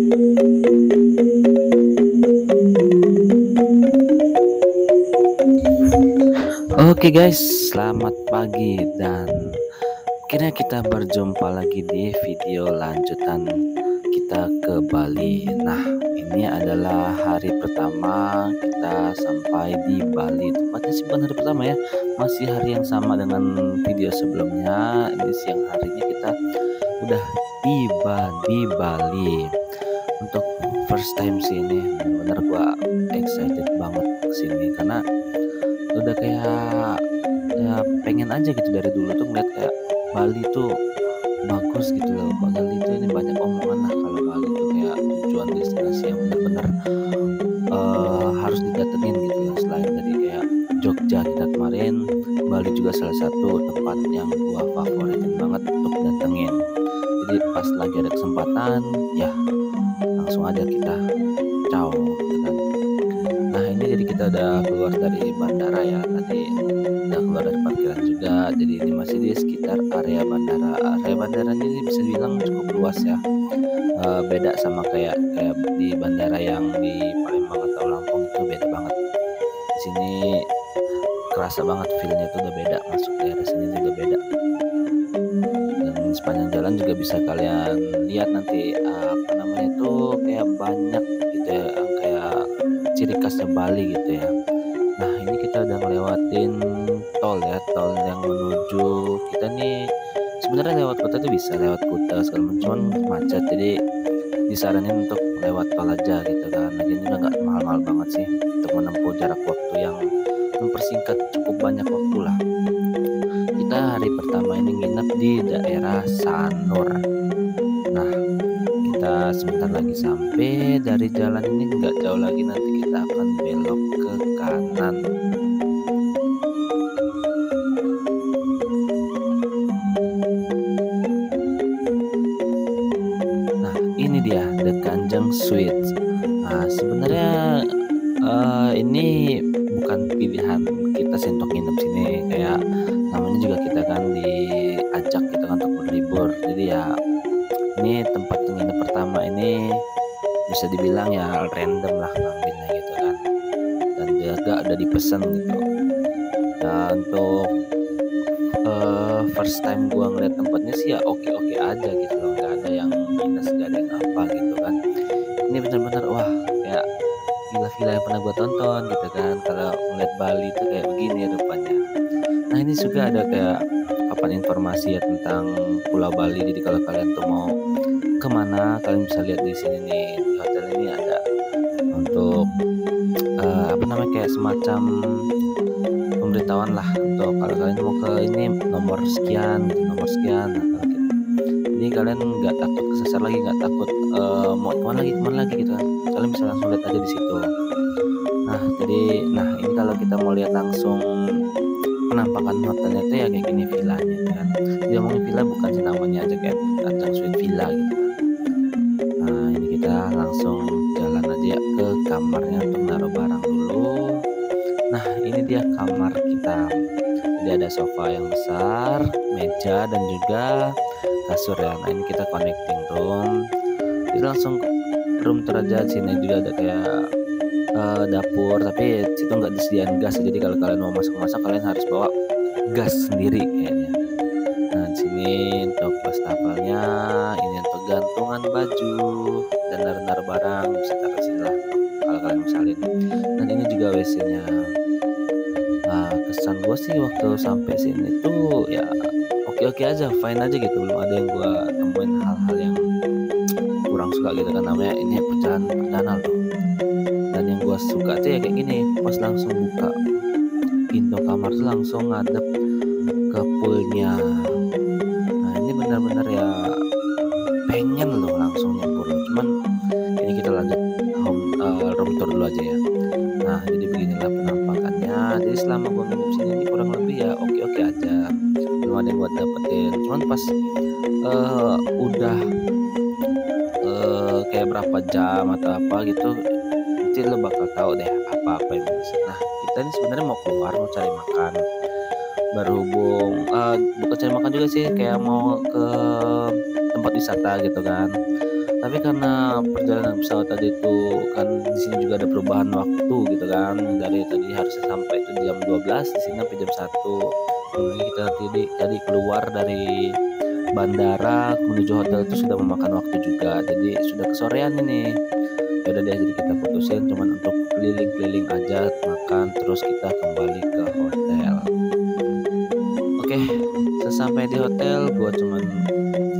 Oke guys, selamat pagi dan akhirnya kita berjumpa lagi di video lanjutan kita ke Bali. Nah, ini adalah hari pertama kita sampai di Bali. Tepatnya sih bukan hari pertama ya, masih hari yang sama dengan video sebelumnya. Ini siang harinya kita udah tiba di Bali. Untuk first time sih ini benar-benar gua excited banget kesini karena udah kayak ya pengen aja gitu dari dulu tuh ngeliat kayak Bali tuh bagus gitu loh. Bali tuh ini banyak omongan lah kalau Bali tuh kayak tujuan destinasi yang benar-benar harus didatengin gitu ya. Selain dari kayak Jogja kita kemarin, Bali juga salah satu tempat yang gua favoritin banget untuk datengin. Jadi pas lagi ada kesempatan ya langsung aja kita caw gitu kan. Nah ini jadi kita udah keluar dari bandara ya, tadi udah keluar dari parkiran juga, jadi ini masih di sekitar area bandara. Area bandaranya ini bisa dibilang cukup luas ya. Beda sama kayak di bandara yang di Palembang atau Lampung, itu beda banget. Di sini kerasa banget feelnya, itu udah beda, masuk daerah sini juga beda. Dan sepanjang jalan juga bisa kalian lihat nanti apa namanya itu kayak banyak gitu ya, yang kayak ciri khasnya Bali gitu ya. Nah ini kita udah ngelewatin tol ya, tol yang menuju kita nih. Sebenarnya lewat kota itu bisa, lewat Kuta segala macam, cuman macet, jadi disaranin untuk lewat tol aja gitu kan. Lagian juga nggak mahal-mahal banget sih untuk menempuh jarak waktu yang mempersingkat cukup banyak waktu lah. Kita hari pertama ini nginep di daerah Sanur. Nah kita sebentar lagi sampai. Dari jalan ini nggak jauh lagi nanti kita akan belok ke kanan. Nah ini dia The Kanjeng Suites. Nah sebenarnya ini bukan pilihan kita sih untuk nginep sini, kayak namanya juga kita kan diajak gitu kan untuk berlibur. Jadi ya ini tempat nginep pertama ini bisa dibilang ya random lah ngambilnya gitu kan, dan juga udah dipesan gitu. Dan untuk first time gua ngeliat tempatnya sih ya oke-oke aja gitu loh, nggak ada yang minus, nggak ada yang apa gitu kan. Ini benar-benar wah kayak villa-villa yang pernah gua tonton gitu kan, kalau ngeliat Bali itu kayak begini rupanya. Nah ini juga ada kayak papan informasi ya tentang Pulau Bali. Jadi kalau kalian tuh mau kemana, kalian bisa lihat di sini nih, di hotel ini ada untuk apa namanya kayak semacam pemberitahuan lah, untuk kalau kalian mau ke ini nomor sekian gitu, nomor sekian. Nah, kalau gitu. Jadi kalian nggak takut kesasar lagi, nggak takut mau kemana lagi gitu kan, kalian bisa langsung lihat aja di situ. Nah jadi ini kalau kita mau lihat langsung penampakan hotelnya itu ya kayak gini villanya kan. Dia ngomongin villa bukan sih, namanya aja kayak Kanjeng Suite Villa gitu kan. Nah ini kita langsung jalan aja ke kamarnya untuk naruh barang dulu. Nah ini dia kamar kita. Jadi ada sofa yang besar, meja, dan juga kasur ya. Nah ini kita connecting room. Jadi langsung room tour aja. Sini juga ada kayak dapur, tapi situ nggak disediain gas, jadi kalau kalian mau masak kalian harus bawa gas sendiri kayaknya. Nah di sini untuk wastafelnya, ini untuk gantungan baju dan naruh barang, bisa taruh sini lah kalau kalian misalin. Dan ini juga WC-nya. Nah kesan gue sih waktu sampai sini tuh ya oke-oke aja, fine aja gitu, belum ada yang gue temuin hal-hal yang kurang suka gitu kan, namanya ini perjalanan perdana loh. Dan yang gue suka tuh ya kayak gini, pas langsung buka pintu kamar tuh langsung ngadep ke poolnya. Nah ini benar-benar ya pengen loh langsung nyebur, cuman ini kita lanjut room tour dulu aja ya. Nah jadi beginilah penampakannya. Jadi selama gue nginep sini ini kurang lebih ya oke-oke aja, belum ada yang buat dapetin. Cuman pas udah kayak berapa jam atau apa gitu, nanti lo bakal tahu deh apa-apa yang bisa. Nah kita ini sebenarnya mau keluar, mau cari makan, berhubung bukan cari makan juga sih, kayak mau ke tempat wisata gitu kan. Tapi karena perjalanan pesawat tadi itu kan di sini juga ada perubahan waktu gitu kan. Dari tadi harusnya sampai itu jam 12, di sini sampai jam 1. Kemudian kita tadi keluar dari bandara menuju hotel itu sudah memakan waktu juga. Jadi sudah kesorean ini. Ya udah deh, jadi kita putusin cuman untuk keliling-keliling aja, makan terus kita kembali ke hotel. Oke, sesampai di hotel gua cuman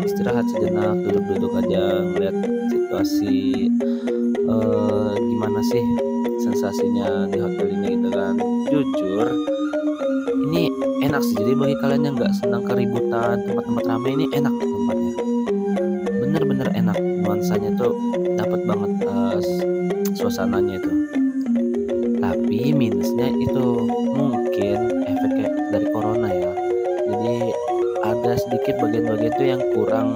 istirahat sejenak, duduk-duduk aja ngeliat situasi gimana sih sensasinya di hotel ini gitu kan. Jujur ini enak sih, jadi bagi kalian yang nggak senang keributan tempat-tempat ramai, ini enak tempatnya, bener-bener enak, nuansanya tuh dapat banget, suasananya itu. Tapi minusnya itu mungkin efek dari corona ya, jadi ada sedikit bagian-bagian tuh yang kurang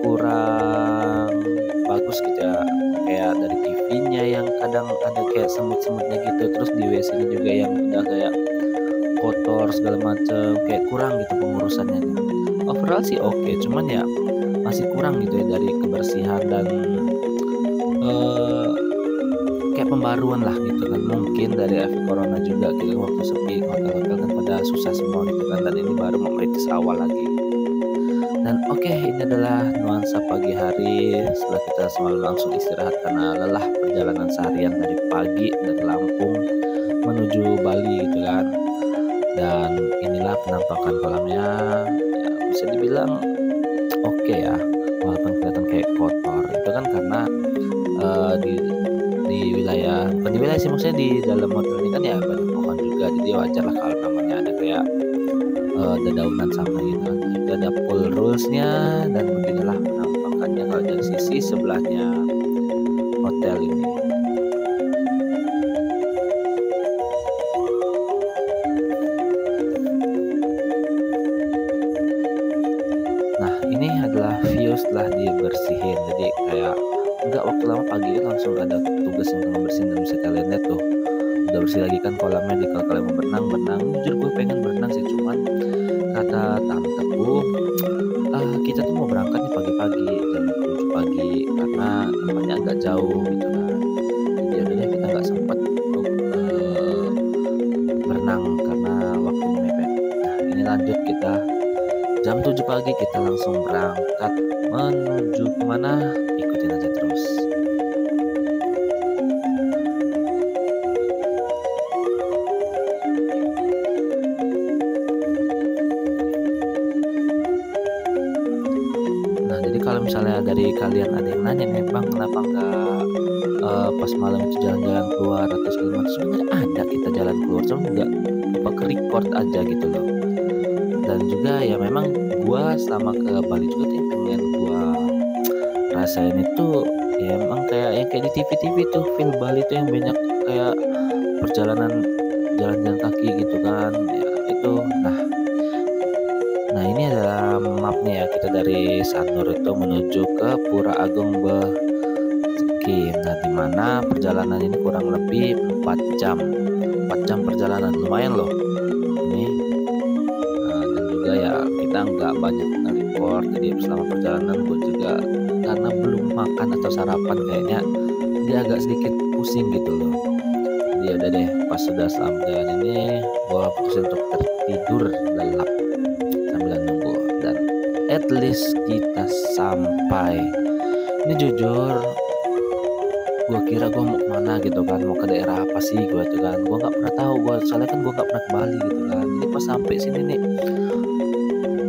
kurang bagus gitu ya, kayak dari TV-nya yang kadang ada kayak semut-semutnya gitu, terus di WC-nya juga yang udah kayak kotor segala macem, kayak kurang gitu pengurusannya. Overall sih oke, cuman ya masih kurang gitu ya dari kebersihan dan kayak pembaruan lah gitu kan, mungkin dari efek corona juga gitu, waktu sepi hotel-hotel kan pada susah semua gitu kan, dan ini baru mau merintis awal lagi. Dan oke, ini adalah nuansa pagi hari setelah kita semalam langsung istirahat karena lelah perjalanan seharian dari pagi dari Lampung menuju Bali gitu kan. Dan inilah penampakan kolamnya, ya bisa dibilang oke ya, walaupun kelihatan kayak kotor itu kan karena di wilayah, bukan di wilayah sih, maksudnya di dalam hotel ini kan ya banyak pohon juga, jadi wajar lah kalau namanya ada kayak dedaunan sama gitu kan. Itu ada pool rulesnya, dan beginilah penampakannya kalau dari sisi sebelahnya hotel ini. Nah ini adalah view setelah dibersihin, jadi kayak nggak waktu lama, pagi itu langsung ada tugas yang tengah bersihin, dan bisa kalian lihat tuh udah bersih lagi kan kolamnya. Di kalau kalian mau berenang, jujur gue pengen berenang sih, cuman kata tanteku kita tuh mau berangkat nih pagi-pagi jam 7 pagi karena tempatnya agak jauh gitu kan, jadi udah deh kita nggak sempet untuk berenang karena waktunya mepet. Nah ini lanjut, kita jam 7 pagi kita langsung berangkat menuju kemana, ikutin aja terus. Nah jadi kalau misalnya dari kalian ada yang nanya nih, bang kenapa nggak pas malam itu jalan-jalan keluar atau segala macam, sebenarnya ada kita jalan keluar, cuma nggak lupa ke record aja gitu loh. Dan juga ya memang gua selama ke Bali juga tuh yang pengen gua rasain itu ya emang kayak yang kayak di TV-TV tuh, feel Bali tuh yang banyak kayak perjalanan jalan-jalan kaki gitu kan ya itu. Nah ini adalah mapnya ya, kita dari Sanur itu menuju ke Pura Agung Beuki. Nah dimana perjalanan ini kurang lebih 4 jam 4 jam perjalanan, lumayan loh ini. Dan juga ya kita nggak banyak nge-record, jadi selama perjalanan gue juga karena belum makan atau sarapan kayaknya dia agak sedikit pusing gitu loh. Jadi udah deh, pas sudah selama jalan ini gue putusin untuk tertidur lelap sambil nunggu, dan at least kita sampai. Ini jujur gue kira gue mau kemana gitu kan, mau ke daerah apa sih gue tuh kan, gue nggak pernah tahu, gue soalnya kan gue nggak pernah ke Bali gitu kan. Jadi pas sampai sini nih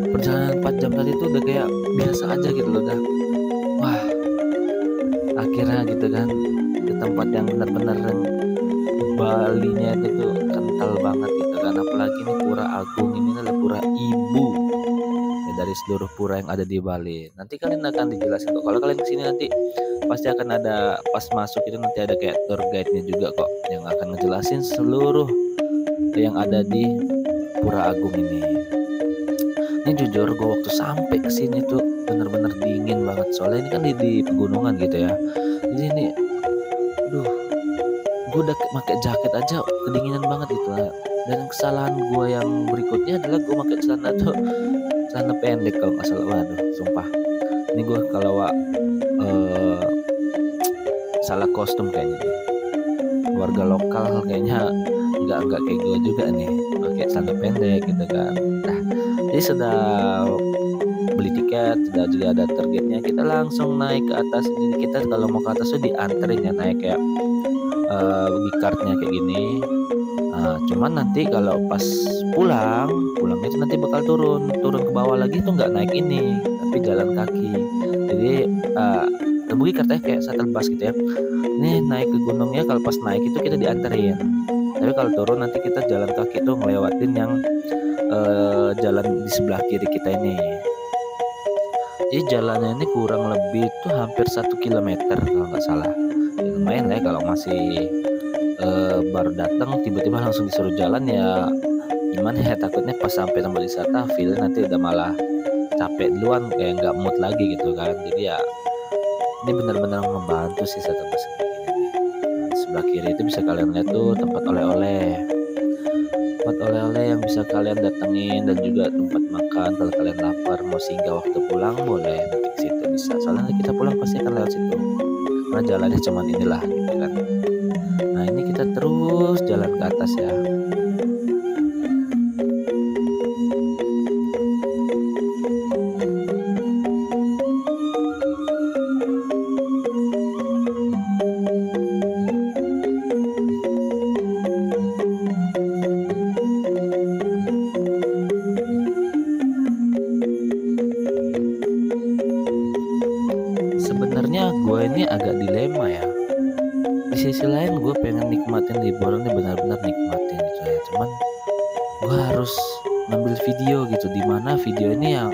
perjalanan 4 jam tadi tuh udah kayak biasa aja gitu loh, udah wah akhirnya gitu kan ke tempat yang benar-benar Balinya itu tuh kental banget gitu kan. Apalagi nih Pura Agung ini adalah pura ibu ya dari seluruh pura yang ada di Bali. Nanti kalian akan dijelasin kok, kalau kalian kesini nanti pasti akan ada, pas masuk itu nanti ada kayak tour guide-nya juga kok yang akan ngejelasin seluruh yang ada di Pura Agung ini. Ini jujur gue waktu sampai kesini tuh bener-bener dingin banget, soalnya ini kan di pegunungan gitu ya. Jadi ini aduh, gue udah pakai jaket aja kedinginan banget gitu lah. Dan kesalahan gue yang berikutnya adalah gue pakai celana pendek kalau nggak salah. Waduh sumpah, ini gue kalau salah kostum kayaknya nih. Warga lokal kayaknya nggak kayak gue juga nih, pakai celana pendek gitu kan. Nah, jadi sudah beli tiket, sudah juga ada targetnya, kita langsung naik ke atas ini. Kita kalau mau ke atas tuh dianterin ya, naik kayak kartnya kayak gini. Cuman nanti kalau pas pulangnya itu nanti bakal turun ke bawah lagi, itu nggak naik ini tapi jalan kaki. Jadi mungkin katanya kayak shuttle bus gitu ya, ini naik ke gunungnya, kalau pas naik itu kita dianterin, tapi kalau turun nanti kita jalan kaki tuh ngelewatin yang jalan di sebelah kiri kita ini. Jadi jalannya ini kurang lebih tuh hampir 1 kilometer kalau nggak salah ya, lumayan lah ya kalau masih baru datang tiba-tiba langsung disuruh jalan ya, gimana ya, takutnya pas sampai tempat wisata feel nanti udah malah capek duluan, kayak nggak mood lagi gitu kan. Jadi ya ini benar-benar membantu sih satu bus kayak gini nih. Sebelah kiri itu bisa kalian lihat tuh tempat oleh-oleh yang bisa kalian datengin, dan juga tempat makan kalau kalian lapar mau singgah waktu pulang boleh nanti ke situ bisa. Soalnya kita pulang pasti akan lewat situ karena jalannya cuman inilah gitu kan. Nah ini kita terus jalan ke atas ya. Sebenarnya gue ini agak dilema ya. Di sisi lain gue pengen nikmatin liburan ini, benar-benar nikmatin gitu ya. Cuman gue harus ngambil video gitu, dimana video ini yang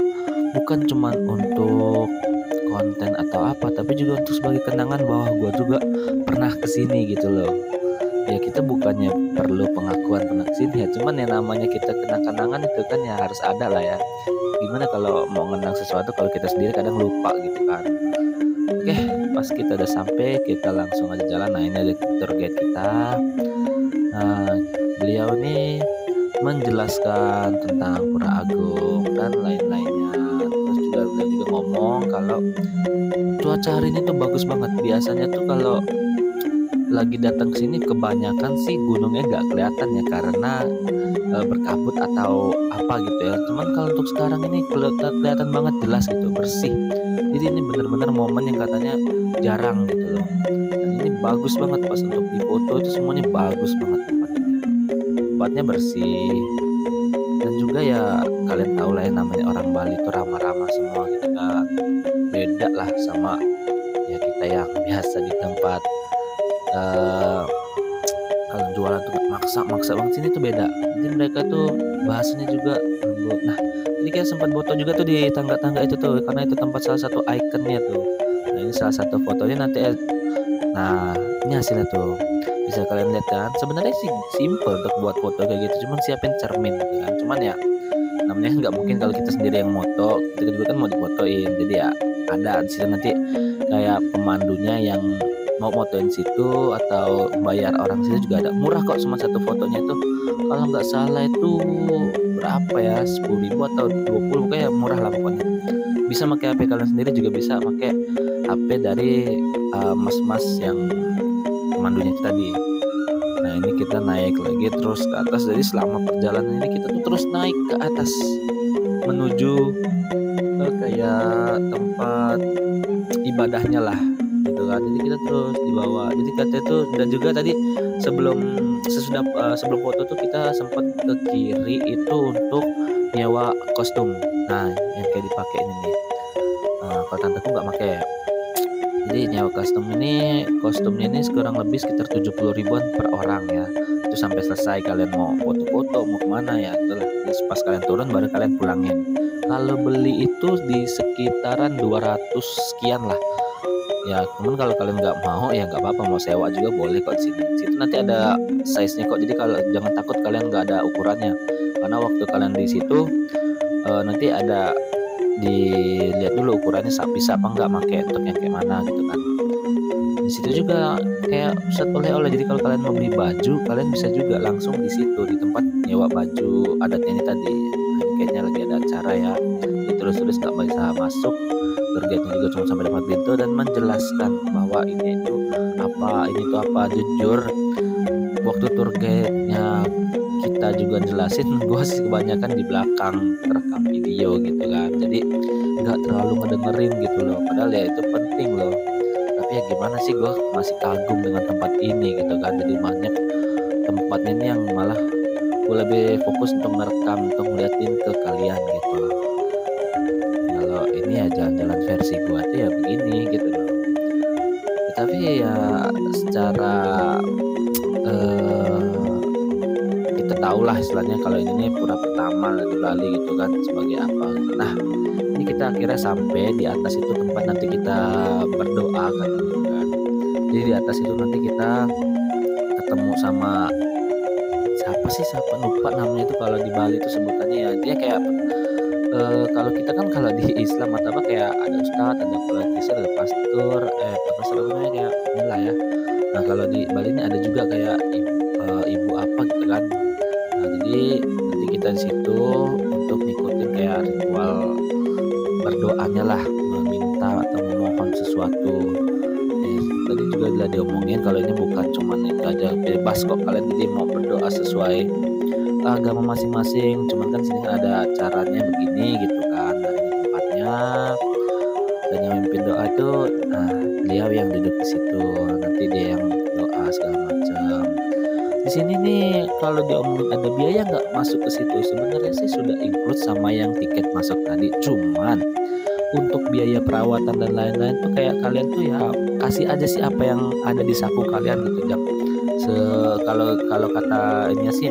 bukan cuman untuk konten atau apa, tapi juga untuk sebagai kenangan bahwa gue juga pernah kesini gitu loh. Ya kita bukannya perlu pengakuan pernah kesini ya, cuman yang namanya kita kenang-kenangan itu kan ya harus ada lah ya. Gimana kalau mau ngenang sesuatu kalau kita sendiri kadang lupa gitu kan. Oke, pas kita udah sampai kita langsung aja jalan. Nah ini ada tour guide kita. Nah, beliau ini menjelaskan tentang Pura Agung dan lain-lainnya. Terus juga beliau juga ngomong kalau cuaca hari ini tuh bagus banget. Biasanya tuh kalau lagi datang ke sini kebanyakan sih gunungnya nggak kelihatan ya karena berkabut atau apa gitu ya. Cuman kalau untuk sekarang ini kelihatan banget jelas gitu, bersih. Jadi ini benar-benar momen yang katanya jarang gitu loh. Dan ini bagus banget pas untuk difoto itu semuanya bagus banget tempatnya bersih. Dan juga ya kalian tahu lah ya namanya orang Bali itu ramah-ramah semua gitu kan. Beda lah sama ya kita yang biasa di tempat kalau jualan tuh maksa banget, sini tuh beda. Jadi mereka tuh bahasanya juga lembut. Nah jadi kayak sempat foto juga tuh di tangga-tangga itu tuh, karena itu tempat salah satu ikonnya tuh. Nah ini salah satu fotonya nanti nah ini hasilnya tuh bisa kalian lihat kan. Sebenarnya sih simple untuk buat foto kayak gitu, cuman siapin cermin gitu kan. Cuman ya namanya nggak mungkin kalau kita sendiri yang moto, kita juga kan mau difotoin. Jadi ya ada di situ nanti kayak pemandunya yang mau motoin situ atau bayar orang situ juga ada. Murah kok, cuma satu fotonya itu kalau nggak salah itu berapa ya, 10.000 atau 20, kayak murah lah pokoknya. Bisa pakai HP kalian sendiri, juga bisa pakai HP dari mas-mas yang pemandunya itu tadi. Nah ini kita naik lagi terus ke atas. Jadi selama perjalanan ini kita tuh terus naik ke atas menuju ke kayak tempat ibadahnya lah gitu kan. Jadi kita terus di bawah. Jadi katanya tuh, dan juga tadi sebelum foto tuh kita sempat ke kiri itu untuk nyewa kostum. Nah yang kayak dipakai ini nih. Kalau tanteku nggak pakai. Jadi nyewa kostumnya ini kurang lebih sekitar 70 ribuan per orang ya. Itu sampai selesai kalian mau foto-foto mau kemana ya itulah. Terus pas kalian turun baru kalian pulangin. Kalau beli itu di sekitaran 200 sekian lah. Ya, cuman kalau kalian nggak mau ya nggak apa-apa, mau sewa juga boleh kok di sini. Situ nanti ada size-nya kok. Jadi kalau jangan takut kalian nggak ada ukurannya. Karena waktu kalian di situ nanti ada dilihat dulu ukurannya bisa apa enggak, pakai untuk yang kayak mana gitu kan. Di situ juga kayak pusat oleh-oleh. Jadi kalau kalian mau beli baju, kalian bisa juga langsung di situ di tempat nyewa baju adatnya ini tadi. Nah, kayaknya lagi ada acara ya. Jadi terus nggak bisa masuk ke tour guide-nya juga cuma sampai depan pintu dan menjelaskan bahwa ini itu apa. Jujur waktu tour guide-nya kita juga jelasin, gue sih kebanyakan di belakang rekam video gitu kan, jadi nggak terlalu ngedengerin gitu loh, padahal ya itu penting loh. Tapi ya gimana sih, gue masih kagum dengan tempat ini gitu kan, jadi banyak tempatnya ini yang malah gue lebih fokus untuk merekam, untuk ngeliatin ke kalian gitu loh. Kalau ini ya jalan-jalan versi gue tuh ya begini gitu loh. Tapi ya secara kita tahu lah istilahnya kalau ini pura pertama di Bali gitu kan sebagai apa gitu. Nah ini kita akhirnya sampai di atas itu tempat nanti kita berdoa kan gitu kan. Jadi di atas itu nanti kita ketemu sama siapa lupa namanya itu, kalau di Bali itu sebutannya ya dia kayak kalau kita kan kalau di Islam atau apa kayak ada ustadz, ada politisi, ada pastor, profesor namanya kayak inilah ya. Nah kalau di Bali ini ada juga kayak ibu apa gitu kan. Nah jadi nanti kita di situ untuk ngikutin kayak ritual berdoanya lah, meminta atau memohon sesuatu. Tadi juga udah diomongin kalau ini bukan cuman itu aja, bebas kok kalian jadi mau berdoa sesuai agama masing-masing, cuman kan sini kan ada caranya begini gitu kan. Nah ini tempatnya, dan yang memimpin doa itu beliau yang duduk di situ, nanti dia yang doa segala macam. Di sini nih kalau diomongin ada biaya nggak masuk ke situ, sebenarnya sih sudah include sama yang tiket masuk tadi, cuman untuk biaya perawatan dan lain-lain tuh kayak kalian tuh ya kasih aja sih apa yang ada di saku kalian gitu ya. Kalau kata ini sih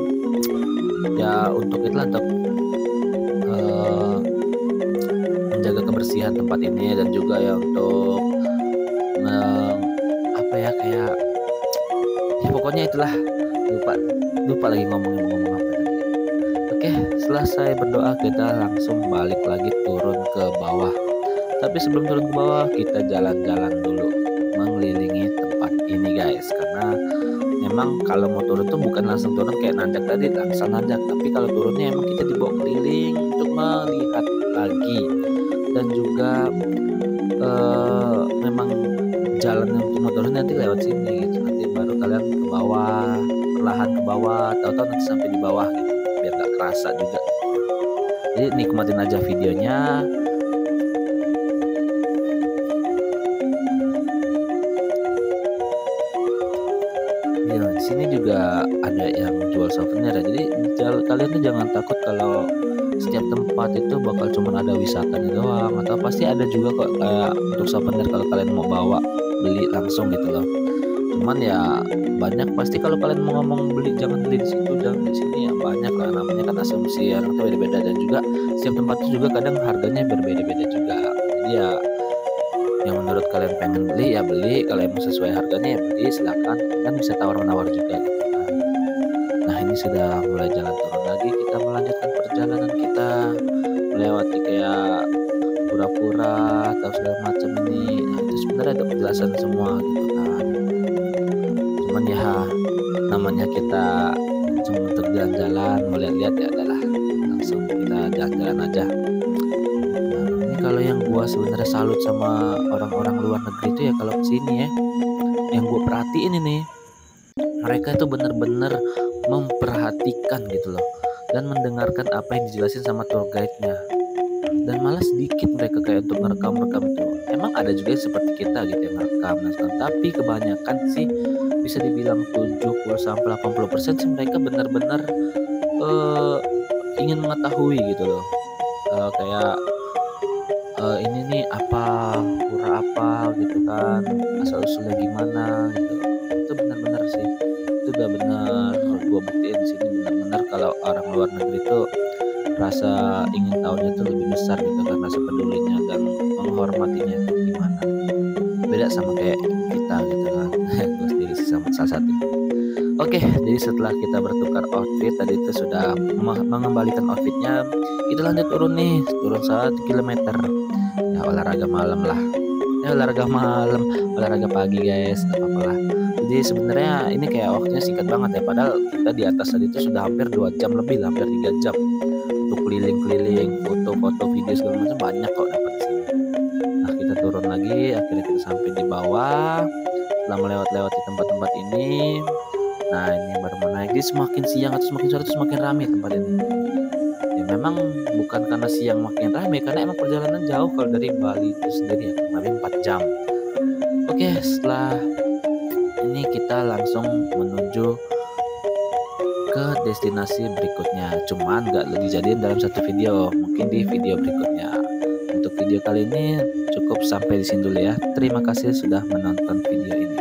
ya untuk itulah, untuk menjaga kebersihan tempat ini, dan juga ya untuk apa ya kayak ya pokoknya itulah, lupa lagi ngomong apa tadi. Oke, selesai berdoa kita langsung balik lagi turun ke bawah. Tapi sebelum turun ke bawah kita jalan-jalan dulu mengelilingi tempat ini guys, karena memang kalau mau turun tuh bukan langsung turun kayak nanjak tadi langsung nanjak, tapi kalau turunnya emang kita dibawa keliling untuk melihat lagi, dan juga memang jalan untuk mau turun nanti lewat sini gitu, nanti baru kalian ke bawah, perlahan ke bawah, tahu-tahu nanti sampai di bawah gitu, biar gak kerasa juga. Jadi nikmatin aja videonya. Di sini juga ada yang jual souvenir ya. Jadi kalian tuh jangan takut kalau setiap tempat itu bakal cuma ada wisatanya doang, atau pasti ada juga kok kayak untuk souvenir kalau kalian mau bawa beli langsung gitu loh. Cuman ya banyak pasti kalau kalian mau ngomong beli jangan beli di situ, jangan di sini, ya banyak lah namanya kan asumsi orang tuh beda-beda, dan juga setiap tempat itu juga kadang harganya berbeda-beda juga. Jadi ya yang menurut kalian pengen beli ya beli, kalau emang sesuai harganya ya beli, silakan, kan bisa tawar-menawar juga gitu kan. Nah ini sudah mulai jalan turun lagi, kita melanjutkan perjalanan kita melewati kayak pura-pura atau segala macam ini. Nah itu sebenarnya ada penjelasan semua gitu kan, cuman ya namanya kita cuma untuk jalan-jalan melihat-lihat ya adalah langsung kita jalan-jalan aja. Kalau yang gua sebenarnya salut sama orang-orang luar negeri itu ya kalau kesini ya, yang gua perhatiin ini mereka itu bener-bener memperhatikan gitu loh, dan mendengarkan apa yang dijelasin sama tour guide-nya, dan malah sedikit mereka kayak untuk merekam itu. Emang ada juga yang seperti kita gitu yang merekam, tapi kebanyakan sih bisa dibilang 70-80% sih mereka benar-benar ingin mengetahui gitu loh, kayak ini nih apa, pura apa gitu kan, asal usulnya gimana gitu. Itu benar-benar sih, itu udah benar gua buktiin sini, benar-benar kalau orang luar negeri itu rasa ingin tahunya itu lebih besar gitu kan, rasa pedulinya dan menghormatinya itu gimana, beda sama kayak kita gitu kan. Gue sendiri sih sama salah satu. Oke, jadi setelah kita bertukar outfit tadi itu sudah mengembalikan outfitnya, kita lanjut turun nih, turun 1 kilometer. Ya olahraga malam lah, olahraga pagi guys, gak apa-apa lah. Jadi sebenarnya ini kayak waktunya singkat banget ya, padahal kita di atas tadi itu sudah hampir 2 jam lebih, hampir 3 jam untuk keliling-keliling, foto-foto, video segala macam banyak kok dapat di sini. Nah kita turun lagi, akhirnya kita sampai di bawah. Setelah melewati tempat-tempat ini, nah ini baru mau naik. Jadi semakin siang atau semakin sore itu semakin ramai tempat ini. Ya memang bukan karena siang makin ramai, karena emang perjalanan jauh kalau dari Bali itu sendiri ya, kurang lebih 4 jam. Oke, setelah ini kita langsung menuju ke destinasi berikutnya. Cuman nggak dijadiin dalam satu video, mungkin di video berikutnya. Untuk video kali ini cukup sampai di sini dulu ya. Terima kasih sudah menonton video ini.